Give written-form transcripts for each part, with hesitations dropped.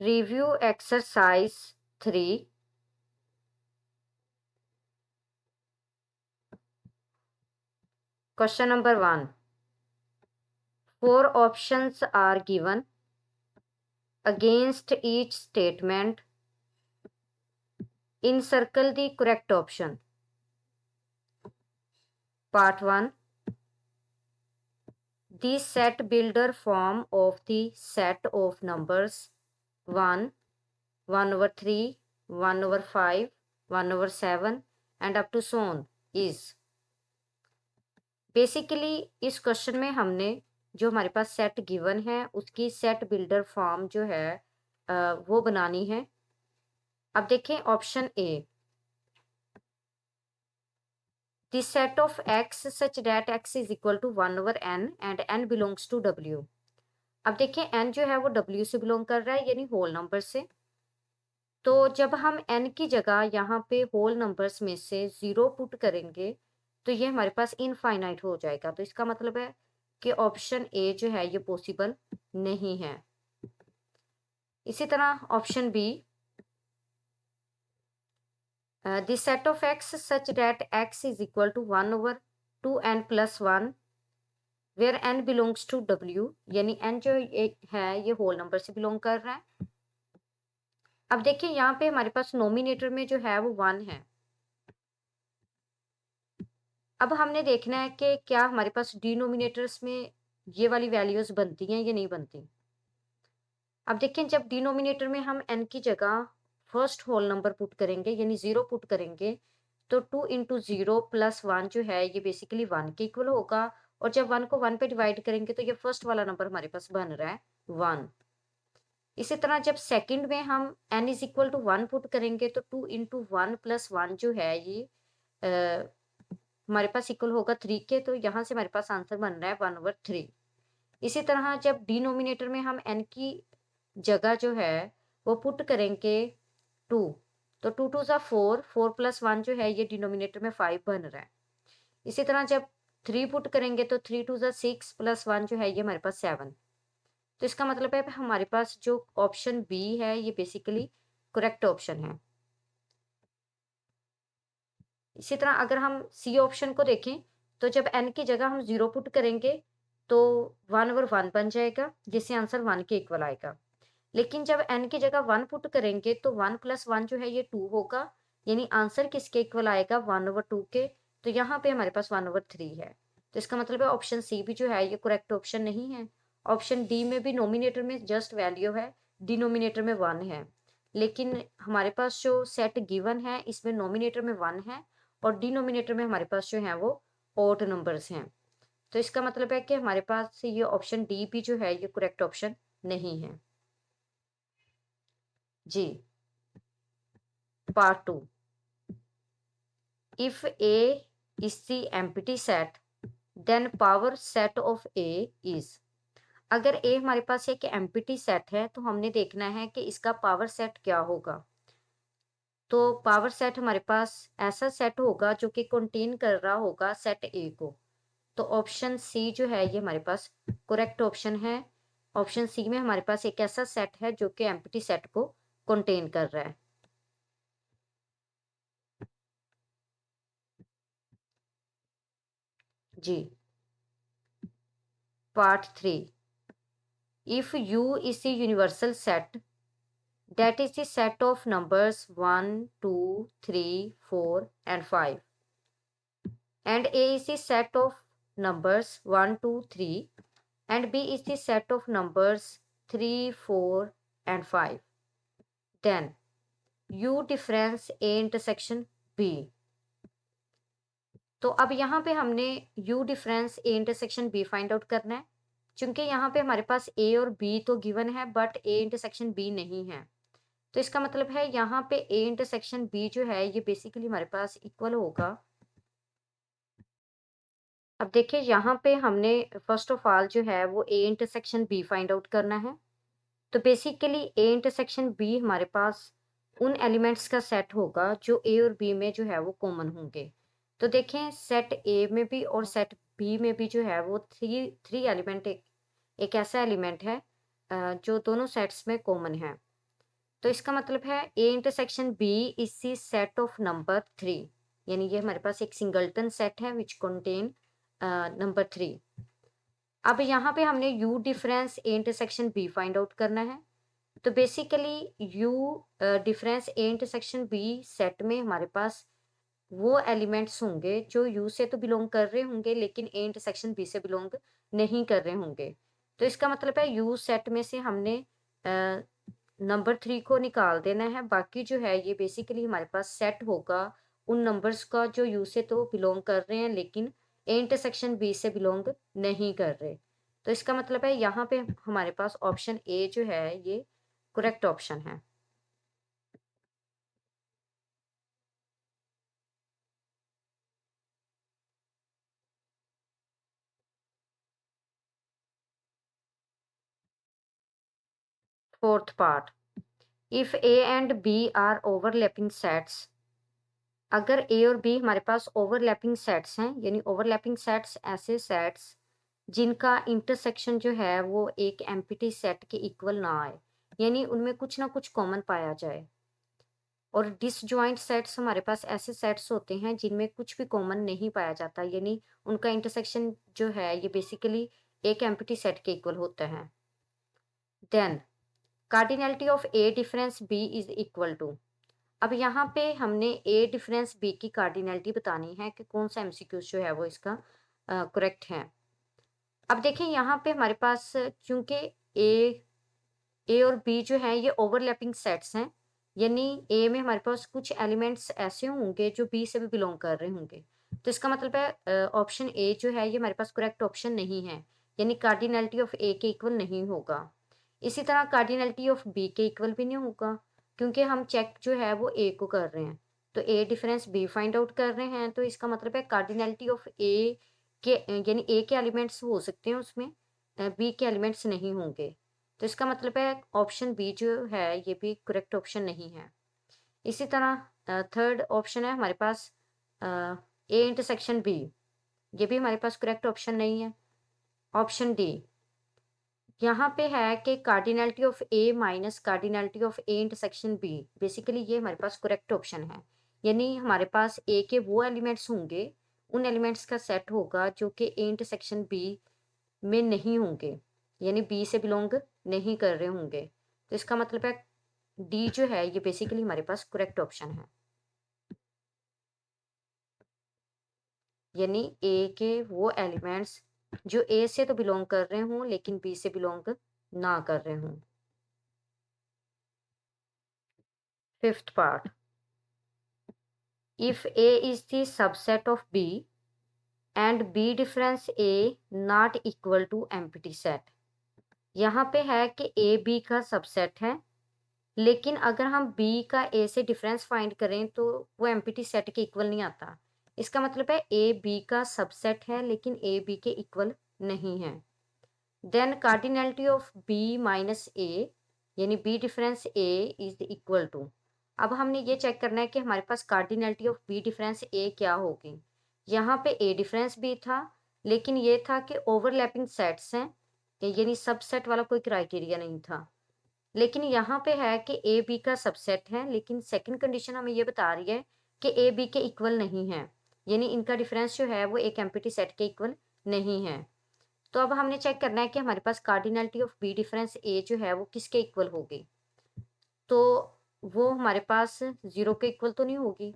Review exercise 3. Question number 1. 4 options are given. Against each statement, encircle the correct option. Part 1. The set builder form of the set of numbers 1, 1 over 3, 1 over 5, 1 over 7 and up to so on is. Basically इस question में हमने जो हमारे पास set given है उसकी set builder form जो है वो बनानी है। अब देखें option A, the set of x such that x is equal to 1 over n and n belongs to W. अब देखें एन जो है वो डब्ल्यू से बिलोंग कर रहा है यानी होल नंबर से। तो जब हम एन की जगह यहाँ पे होल नंबर्स में से 0 पुट करेंगे तो ये हमारे पास इनफाइनाइट हो जाएगा। तो इसका मतलब है कि ऑप्शन ए जो है ये पॉसिबल नहीं है। इसी तरह option B, the set of x such that x is equal to 1 over 2n plus 1 where n belongs to W, यानी एन जो है ये होल नंबर से बिलोंग कर रहा है। अब देखिए यहाँ पे हमारे पास नोमिनेटर में जो है वो 1 है। अब हमने देखना है कि क्या हमारे पास डिनोमिनेटर्स में ये वाली वैल्यूज बनती हैं या नहीं बनती। अब देखें जब डिनोमिनेटर में हम n की जगह फर्स्ट होल नंबर पुट करेंगे यानी 0 पुट करेंगे तो 2 इंटू 0 प्लस 1 जो है ये बेसिकली 1 के इक्वल होगा। और जब 1 को 1 पे डिवाइड करेंगे तो ये फर्स्ट वाला नंबर हमारे पास बन रहा है 1। इसी तरह जब सेकंड में हम n is equal to 1 put करेंगे तो 2 इंटू 1 प्लस 1 जो है ये हमारे पास इक्वल होगा 3 के। तो यहाँ से हमारे पास आंसर बन रहा है 1 ओवर 3। इसी तरह जब डिनोमिनेटर में हम n की जगह जो है वो पुट करेंगे 2 तो 2 टू ज़ा 4, 4 प्लस 1 जो है ये डिनोमिनेटर में 5 बन रहा है। इसी तरह जब 3 पुट करेंगे तो 3 टू ज़ा 6 प्लस 1 जो है ये हमारे पास 7। तो इसका मतलब है हमारे पास जो ऑप्शन बी है ये बेसिकली करेक्ट ऑप्शन है। इसी तरह अगर हम सी ऑप्शन को देखें तो जब n की जगह हम 0 पुट करेंगे तो 1 ओवर 1 बन जाएगा जिससे आंसर 1 के इक्वल आएगा। लेकिन जब n की जगह 1 पुट करेंगे तो 1 प्लस 1 जो है ये 2 होगा यानी आंसर किसके इक्वल आएगा 1 ओवर 2 के। तो यहाँ पे हमारे पास 1 ओवर 3 है। तो इसका मतलब है ऑप्शन सी भी जो है ये करेक्ट ऑप्शन नहीं है। ऑप्शन डी में भी नोमिनेटर में जस्ट वैल्यू है, डिनोमिनेटर में 1 है। लेकिन हमारे पास जो सेट गिवन है इसमें नोमिनेटर में 1 है और डिनोमिनेटर में हमारे पास जो है वो ऑड नंबर्स हैं। तो इसका मतलब है कि हमारे पास ये ऑप्शन डी भी जो है ये करेक्ट ऑप्शन नहीं है जी। Part 2, if A is the empty set then power set of A is. अगर ए हमारे पास एक एम्प्टी सेट है तो हमने देखना है कि इसका पावर सेट क्या होगा। तो पावर सेट हमारे पास ऐसा सेट होगा जो कि कंटेन कर रहा होगा सेट ए को। तो ऑप्शन सी जो है ये हमारे पास करेक्ट ऑप्शन है। ऑप्शन सी में हमारे पास एक ऐसा सेट है जो कि एम्प्टी सेट को कंटेन कर रहा है जी। Part 3, if U is the universal set that is the set of numbers 1, 2, 3, 4 and 5 and A is the set of numbers 1, 2, 3 and B is the set of numbers 3, 4 and 5, then U difference A intersection B। तो अब यहाँ पे हमने U difference A intersection B find out करना है। चूंकि यहाँ पे हमारे पास A और B तो गिवन है बट A इंटरसेक्शन B नहीं है। तो इसका मतलब है यहाँ पे A इंटरसेक्शन B जो है ये बेसिकली हमारे पास इक्वल होगा। अब देखिए यहाँ पे हमने फर्स्ट ऑफ ऑल जो है वो A intersection B find out करना है। तो बेसिकली A इंटरसेक्शन B हमारे पास उन एलिमेंट्स का सेट होगा जो A और B में जो है वो कॉमन होंगे। तो देखें सेट A में भी और सेट B में भी जो है वो थ्री एलिमेंट एक ऐसा एलिमेंट है जो दोनों सेट्स में कॉमन है। तो इसका मतलब है A intersection B is the set of number 3, यानी ये हमारे पास एक सिंगलटन सेट है विच कंटेन नंबर 3। अब यहाँ पे हमने U difference A intersection B find out करना है। तो basically U difference A intersection B set में हमारे पास वो एलिमेंट्स होंगे जो यू से तो बिलोंग कर रहे होंगे लेकिन ए इंटरसेक्शन बी से बिलोंग नहीं कर रहे होंगे। तो इसका मतलब है यू सेट में से हमने नंबर 3 को निकाल देना है। बाकी जो है ये बेसिकली हमारे पास सेट होगा उन नंबर्स का जो यू से तो बिलोंग कर रहे हैं लेकिन ए इंटरसेक्शन बी से बिलोंग नहीं कर रहे। तो इसका मतलब है यहाँ पे हमारे पास ऑप्शन ए जो है ये करेक्ट ऑप्शन है। Fourth part, if A and B are overlapping sets, अगर ए और बी हमारे पास ओवरलैपिंग सेट्स हैं, यानी ओवरलैपिंग सेट्स ऐसे सेट्स जिनका इंटरसेक्शन जो है वो एक एम्प्टी सेट के इक्वल ना आए, यानी उनमें कुछ ना कुछ कॉमन पाया जाए। और डिसजॉइंट सेट्स हमारे पास ऐसे सेट्स होते हैं जिनमें कुछ भी कॉमन नहीं पाया जाता, यानी उनका इंटरसेक्शन जो है ये बेसिकली एक एम्प्टी सेट के इक्वल होता है। Then cardinality of A difference B is equal to, अब यहाँ पे हमने ए डिफरेंस बी की कार्डिनलिटी बतानी है कि कौन सा एमसीक्यूज जो है वो इसका करेक्ट है। अब देखिए यहाँ पे हमारे पास क्योंकि ए ए और बी जो है ये ओवरलैपिंग सेट्स हैं, यानी ए में हमारे पास कुछ एलिमेंट्स ऐसे होंगे जो बी से भी बिलोंग कर रहे होंगे। तो इसका मतलब है ऑप्शन ए जो है ये हमारे पास करेक्ट ऑप्शन नहीं है, यानी कार्डिनलिटी ऑफ ए के इक्वल नहीं होगा। इसी तरह कार्डिनलिटी ऑफ बी के इक्वल भी नहीं होगा क्योंकि हम चेक जो है वो ए को कर रहे हैं, तो ए डिफरेंस बी फाइंड आउट कर रहे हैं। तो इसका मतलब है कार्डिनलिटी ऑफ ए के, यानी ए के एलिमेंट्स हो सकते हैं उसमें, बी के एलिमेंट्स नहीं होंगे। तो इसका मतलब है ऑप्शन बी जो है ये भी करेक्ट ऑप्शन नहीं है। इसी तरह थर्ड ऑप्शन है हमारे पास ए इंटरसेक्शन बी, ये भी हमारे पास करेक्ट ऑप्शन नहीं है। ऑप्शन डी यहाँ पे है कि cardinality of A minus cardinality of A intersection B, basically ये हमारे पास करेक्ट ऑप्शन है, यानी हमारे पास ए के वो एलिमेंट्स होंगे, उन एलिमेंट्स का सेट होगा जो कि ए इंटरसेक्शन बी में नहीं होंगे, यानी बी से बिलोंग नहीं कर रहे होंगे। तो इसका मतलब है डी जो है ये बेसिकली हमारे पास करेक्ट ऑप्शन है, यानी ए के वो एलिमेंट्स जो ए से तो बिलोंग कर रहे हों लेकिन बी से बिलोंग ना कर रहे हों। Fifth part, if A is the subset of B and B difference A not equal to empty set, यहाँ पे है कि A B का सबसेट है लेकिन अगर हम B का A से डिफरेंस फाइंड करें तो वो एम्प्टी सेट के इक्वल नहीं आता। इसका मतलब है A B का सबसेट है लेकिन A B के इक्वल नहीं है। Then cardinality of B minus A, यानी B difference A is equal to, अब हमने ये चेक करना है कि हमारे पास cardinality of B difference A क्या होगी। यहाँ पे ए डिफरेंस बी था लेकिन ये था कि ओवरलैपिंग सेट्स हैं, यानी सबसेट वाला कोई क्राइटेरिया नहीं था। लेकिन यहाँ पे है कि ए बी का सबसेट है लेकिन सेकंड कंडीशन हमें ये बता रही है कि ए बी के इक्वल नहीं है, यानी इनका डिफरेंस जो है वो एक एम्प्टी सेट के इक्वल नहीं है। तो अब हमने चेक करना है कि हमारे पास कार्डिनलिटी ऑफ बी डिफरेंस ए जो है वो किसके इक्वल होगी। तो वो हमारे पास ज़ीरो के इक्वल तो नहीं होगी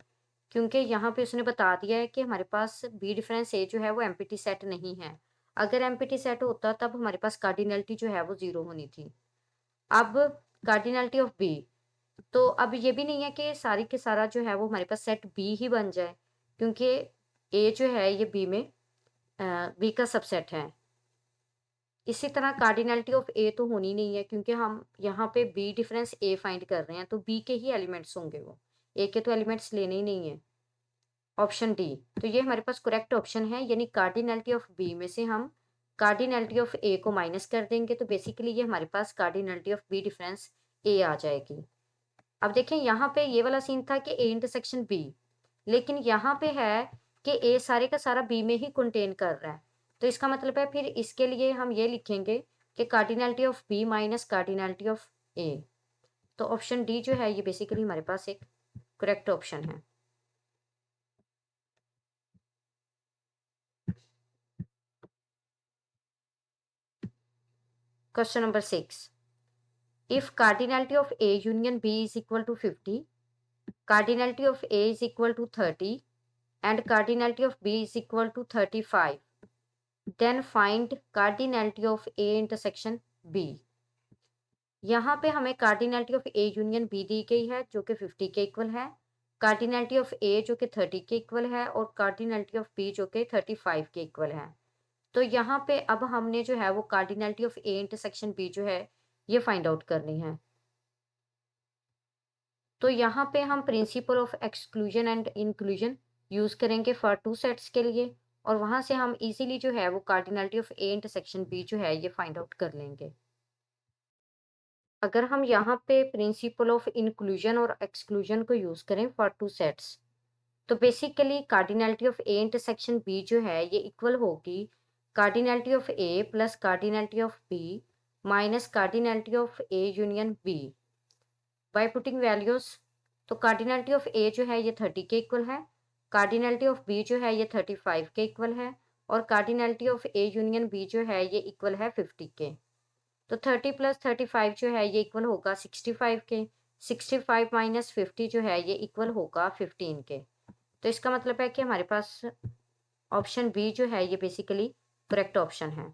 क्योंकि यहाँ पे उसने बता दिया है कि हमारे पास बी डिफरेंस ए जो है वो एम्प्टी सेट नहीं है। अगर एम्प्टी सेट होता तब हमारे पास कार्डिनलिटी जो है वो ज़ीरो होनी थी। अब कार्डिनलिटी ऑफ बी, तो अब ये भी नहीं है कि सारी के सारा जो है वो हमारे पास सेट बी ही बन जाए क्योंकि ए जो है ये बी में बी का सबसेट है। इसी तरह कार्डिनलिटी ऑफ ए तो होनी नहीं है क्योंकि हम यहाँ पे बी डिफरेंस ए फाइंड कर रहे हैं तो बी के ही एलिमेंट्स होंगे, वो ए के तो एलिमेंट्स लेने ही नहीं है। ऑप्शन डी, तो ये हमारे पास करेक्ट ऑप्शन है, यानी कार्डिनलिटी ऑफ बी में से हम कार्डिनलिटी ऑफ ए को माइनस कर देंगे तो बेसिकली ये हमारे पास कार्डिनलिटी ऑफ बी डिफरेंस ए आ जाएगी। अब देखें यहाँ पे ये वाला सीन था कि ए इंटरसेक्शन बी, लेकिन यहाँ पे है कि ए सारे का सारा बी में ही कंटेन कर रहा है। तो इसका मतलब है फिर इसके लिए हम ये लिखेंगे कि cardinality of B minus cardinality of A. तो ऑप्शन डी जो है ये बेसिकली हमारे पास एक करेक्ट ऑप्शन है। Question number 6, if cardinality of A union B is equal to 50, cardinality of A is equal to 30 and cardinality of B is equal to 35, then find cardinality of A intersection B. यहाँ पे हमें cardinality of A union B दी गई है जो कि 50 के equal है, कार्डिनलिटी ऑफ ए जो कि 30 के इक्वल है और कार्डिनलिटी ऑफ बी जो कि 35 के इक्वल है। तो यहाँ पे अब हमने जो है वो cardinality of A intersection B जो है ये फाइंड आउट करनी है। तो यहाँ पे हम principle of exclusion and inclusion use करेंगे फॉर टू सेट्स के लिए, और वहां से हम इजीली जो है वो cardinality of A intersection B जो है ये फाइंड आउट कर लेंगे। अगर हम यहाँ पे प्रिंसिपल ऑफ इंक्लूजन और एक्सक्लूजन को यूज करें फॉर टू सेट्स, तो basically cardinality of A intersection B जो है ये इक्वल होगी cardinality of A plus cardinality of B minus cardinality of A union B by putting values. तो cardinality of A जो है ये 30 के इक्वल है, कार्डिनलिटी ऑफ बी जो है ये 35 के इक्वल है और cardinality of A union B जो है ये इक्वल है 50 के। तो 30 प्लस 35 जो है ये इक्वल होगा 65 के, 65 माइनस 50 जो है ये इक्वल होगा 15 के। तो इसका मतलब है कि हमारे पास ऑप्शन बी जो है ये बेसिकली करेक्ट ऑप्शन है।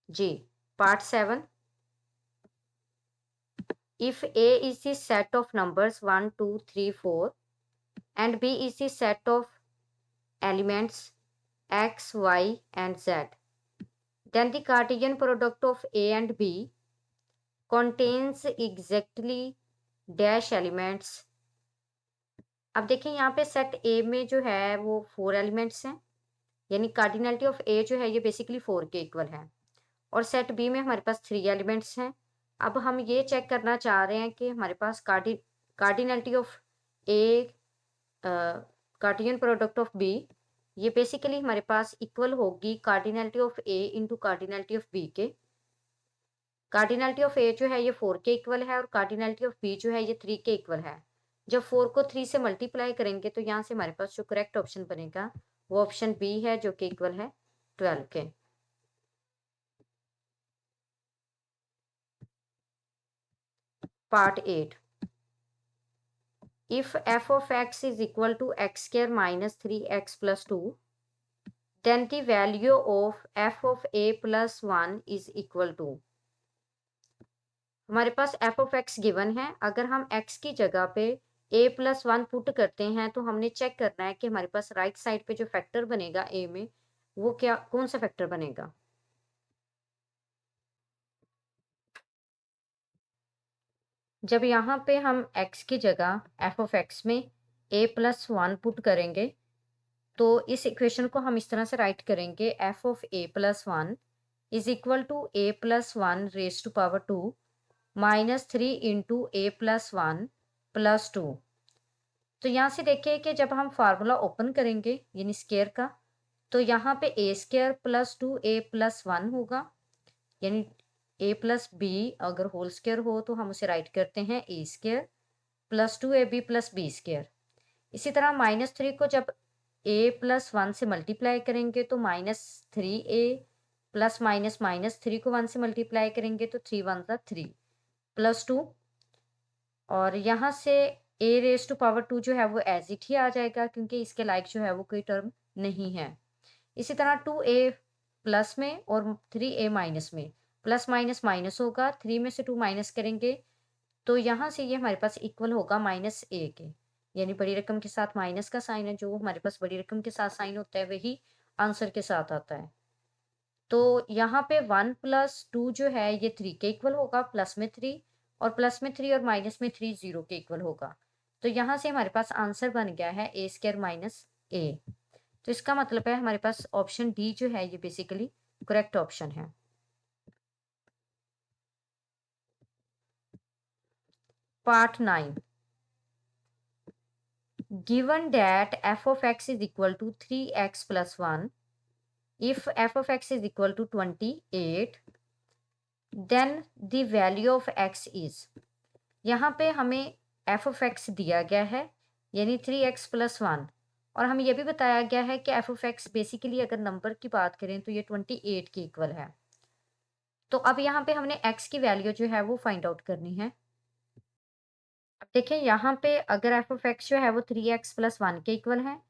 जी, part 7, if A is the set of numbers 1 2 3 4 and B is the set of elements x y and z, then the Cartesian product of a and b contains exactly dash elements। अब देखें यहाँ पे set ए में जो है वो 4 elements हैं, यानी कार्डिनलिटी ऑफ ए जो है ये बेसिकली 4 के इक्वल है, और सेट बी में हमारे पास 3 एलिमेंट्स हैं। अब हम ये चेक करना चाह रहे हैं कि हमारे पास cardinality of A cartesian product of B ये बेसिकली हमारे पास इक्वल होगी cardinality of A into cardinality of B के। कार्डिनलिटी ऑफ ए जो है ये 4 के इक्वल है और कार्डिनलिटी ऑफ बी जो है ये 3 के इक्वल है। जब 4 को 3 से मल्टीप्लाई करेंगे तो यहाँ से हमारे पास जो करेक्ट ऑप्शन बनेगा वो ऑप्शन बी है जो कि इक्वल है 12 के। Part 8, if f of x is equal to x square minus 3x plus 2, then the value of f of a plus 1 is equal to। हमारे पास f of x गिवन है, अगर हम x की जगह पे a प्लस 1 पुट करते हैं तो हमने चेक करना है कि हमारे पास राइट साइड पे जो फैक्टर बनेगा a में वो क्या कौन सा फैक्टर बनेगा। जब यहाँ पे हम x की जगह f of x में a प्लस 1 पुट करेंगे तो इस इक्वेशन को हम इस तरह से राइट करेंगे f of a plus 1 is equal to a plus 1 raise to power 2 minus 3 into a plus 1 plus 2। तो यहाँ से देखिए कि जब हम फार्मूला ओपन करेंगे यानी स्केयर का, तो यहाँ पे a square plus 2a plus 1 होगा, यानी a प्लस बी अगर होल स्केयर हो तो हम उसे राइट करते हैं a square plus 2ab plus B square. इसी तरह माइनस 3 को जब a प्लस 1 से मल्टीप्लाई करेंगे तो minus 3a plus minus minus 3 को 1 से मल्टीप्लाई करेंगे तो 3 1 सा 3 प्लस 2, और यहाँ से a रेज टू पावर 2 जो है वो एज इट ही आ जाएगा क्योंकि इसके लाइक जो है वो कोई टर्म नहीं है। इसी तरह 2a प्लस में और 3a माइनस में प्लस माइनस माइनस होगा, 3 में से 2 माइनस करेंगे तो यहाँ से ये हमारे पास इक्वल होगा माइनस a के, यानी बड़ी रकम के साथ माइनस का साइन है, जो हमारे पास बड़ी रकम के साथ साइन होता है वही आंसर के साथ आता है। तो यहाँ पे 1 प्लस 2 जो है ये 3 के इक्वल होगा, प्लस में 3 और प्लस में 3 और माइनस में 3 0 के इक्वल होगा। तो यहाँ से हमारे पास आंसर बन गया है a स्क्वायर माइनस a। तो इसका मतलब है हमारे पास ऑप्शन डी जो है ये बेसिकली करेक्ट ऑप्शन है। Part 9, given that f of x is equal to 3x plus 1, if f of x is equal to 28, then the value of x is, यहाँ पे हमें एफ ऑफ एक्स दिया गया है यानी 3x+1, और हमें यह भी बताया गया है कि एफ ऑफ एक्स बेसिकली अगर नंबर की बात करें तो ये 28 के इक्वल है। तो अब यहाँ पे हमने x की वैल्यू जो है वो फाइंड आउट करनी है। अब देखें यहाँ पे अगर एफ ऑफ एक्स जो है वो 3x+1 के इक्वल है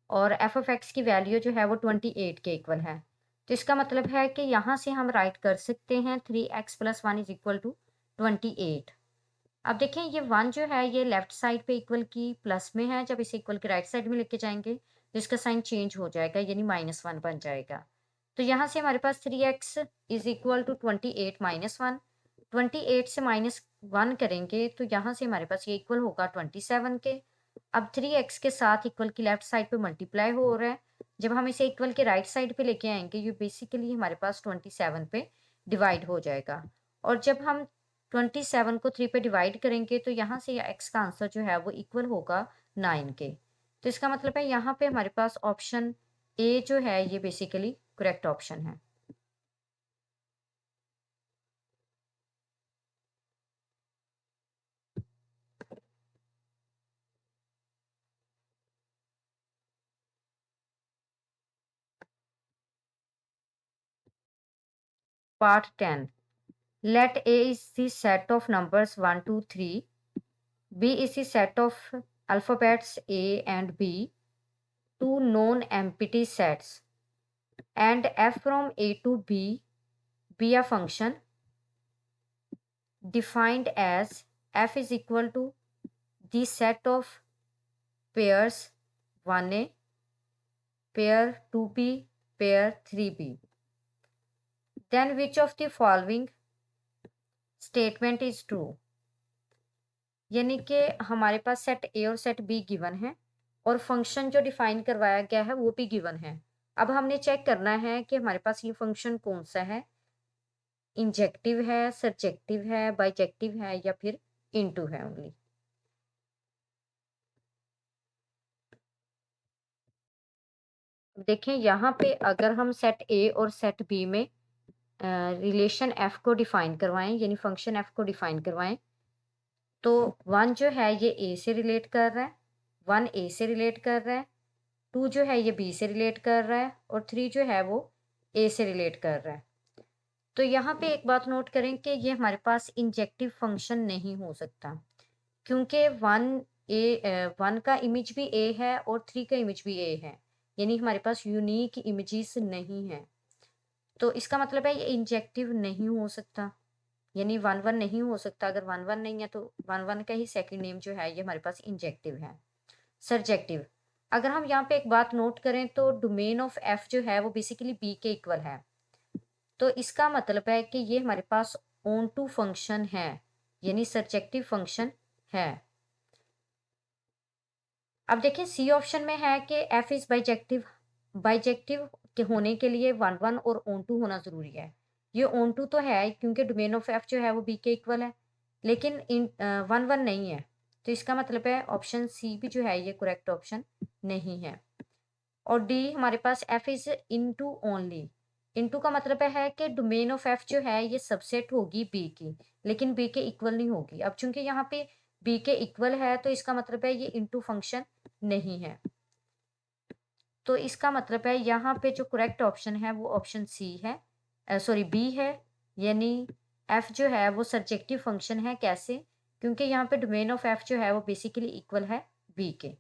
और एफ ऑफ एक्स की वैल्यू जो है वो 28 के इक्वल है, तो इसका मतलब है कि यहाँ से हम राइट कर सकते हैं 3x+1 इज इक्वल टू 28। अब देखें ये 1 जो है ये लेफ्ट साइड पे इक्वल की प्लस में है, जब इसे इक्वल के राइट साइड में लेके जाएंगे तो इसका साइन चेंज हो जाएगा यानी -1 बन जाएगा। तो यहाँ से हमारे पास 3x इज इक्वल टू 28 -1, 28 से -1 करेंगे तो यहाँ से हमारे पास ये इक्वल होगा 27 के। अब 3x के साथ इक्वल की लेफ्ट साइड पे मल्टीप्लाई हो रहा है, जब हम इसे इक्वल के राइट साइड पे लेके आएंगे ये बेसिकली हमारे पास 27 पे डिवाइड हो जाएगा, और जब हम 27 को 3 पे डिवाइड करेंगे तो यहाँ से x का आंसर जो है वो इक्वल होगा 9 के। तो इसका मतलब है यहाँ पे हमारे पास ऑप्शन ए जो है ये बेसिकली करेक्ट ऑप्शन है। Part 10, let A is the set of numbers 1 2 3, B is the set of alphabets A and B, two known empty sets, and f from A to B be a function defined as f is equal to the set of pairs 1a, pair 2b, pair 3b, then which of the following statement is true। यानी कि हमारे पास set ए और set be given है और function जो define करवाया गया है वो भी गिवन है। अब हमने चेक करना है कि हमारे पास ये फंक्शन कौन सा है, इंजेक्टिव है, सरजेक्टिव है, बाइजेक्टिव है या फिर इनटू है ओनली। देखें यहाँ पे अगर हम सेट ए और सेट बी में रिलेशन एफ को डिफाइन करवाएं यानी फंक्शन एफ को डिफाइन करवाएं तो 1 जो है ये ए से रिलेट कर रहा है, 1 ए से रिलेट कर रहा है, 2 जो है ये बी से रिलेट कर रहा है और 3 जो है वो ए से रिलेट कर रहा है। तो यहाँ पे एक बात नोट करें कि ये हमारे पास इंजेक्टिव फंक्शन नहीं हो सकता, क्योंकि 1 का इमेज भी ए है और 3 का इमेज भी ए है, यानी हमारे पास यूनिक इमेजेस नहीं है। तो इसका मतलब है ये इंजेक्टिव नहीं हो सकता, यानी 1 1 नहीं हो सकता। अगर 1 1 नहीं है तो 1 1 का ही सेकंड नेम जो है ये हमारे पास इंजेक्टिव है। सरजेक्टिव, अगर हम यहाँ पे एक बात नोट करें तो डोमेन ऑफ एफ जो है वो बेसिकली बी के इक्वल है, तो इसका मतलब है कि ये हमारे पास ऑन टू फंक्शन है यानी सरजेक्टिव फंक्शन है। अब देखिए सी ऑप्शन में है कि एफ इज बाइजेक्टिव, बाइजेक्टिव के होने के लिए 1 1 और ऑन टू होना जरूरी है। ये ऑन टू तो है क्योंकि डोमेन ऑफ एफ जो है वो बी के इक्वल है, लेकिन इन 1 1 नहीं है, तो इसका मतलब है ऑप्शन सी भी जो है ये करेक्ट ऑप्शन नहीं है। और डी हमारे पास F is into only, into का मतलब है कि डोमेन ऑफ एफ जो है ये सबसेट होगी बी की, लेकिन बी के इक्वल नहीं होगी। अब चूंकि यहाँ पे बी के इक्वल है तो इसका मतलब है ये इनटू फंक्शन नहीं है, तो इसका मतलब है यहाँ पे जो करेक्ट ऑप्शन है वो ऑप्शन सी है, सॉरी बी है, यानी एफ जो है वो सरजेक्टिव फंक्शन है। कैसे? क्योंकि यहाँ पे डोमेन ऑफ एफ जो है वो बेसिकली इक्वल है बी के।